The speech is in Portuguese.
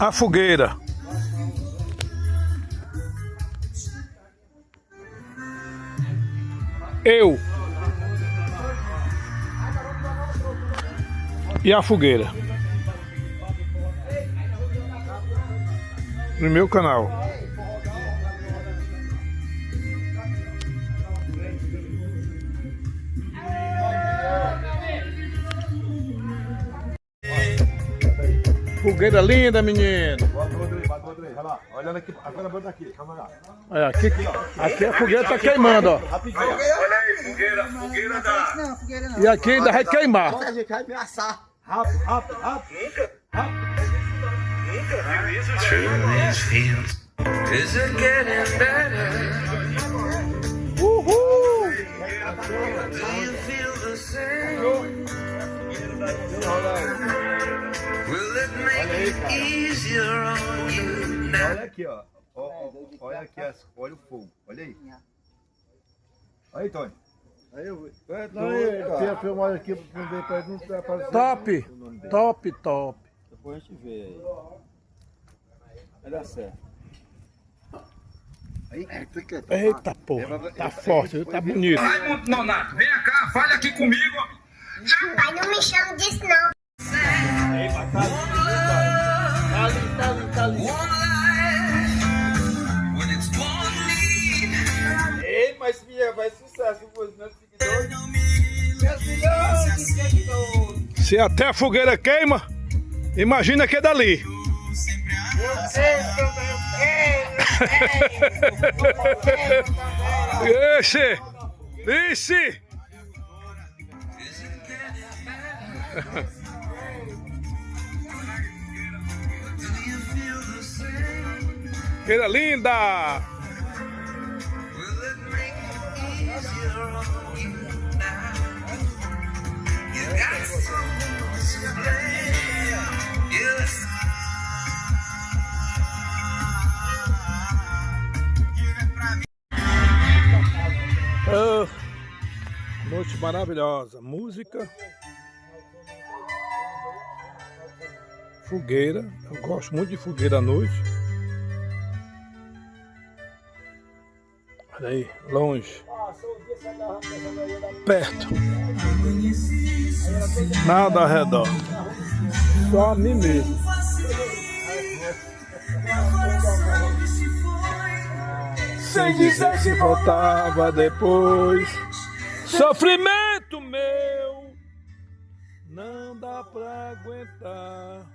A fogueira. Eu. E a fogueira. No meu canal. Fogueira linda, menino. Olha lá, olha aqui, agora bota aqui, calma lá. Olha, aqui a fogueira tá queimando, ó. Rapidinho. Olha aí, fogueira da... Não, fogueira não. E aqui ainda vai queimar. A gente vai ameaçar. Rápido, rápido, rápido. Nunca vi isso, Through these fields, is it getting better? Uhul! Do you feel the same? Will it make it easier on you now? Olha aqui, ó. Olha aqui, olha o fogo. Olha aí. Olha aí, Tony. Aí eu tenho a filmagem aqui pra poder pra não aparecer. Top! Top, top. Depois a gente vê aí. Vai dar certo. Aí, Eita porra, tá forte, viu? Tá bonito. Raimundo Nonato, vem cá, fale aqui comigo. Pai, não me chama disso não. One life, when it's one need. Ei, mas filha, vai sucesso com os meus seguidores. Se até a fogueira queima, imagina que é dali. Esse! Esse! Fogueira linda! Will it make it easier on you now? You got so much to blame. Yes. Ah, noite maravilhosa, música, fogueira, eu gosto muito de fogueira à noite. Olha aí, longe, perto, nada ao redor, só a mim mesmo. Sem dizer se voltava depois. Sofrimento meu não dá pra aguentar.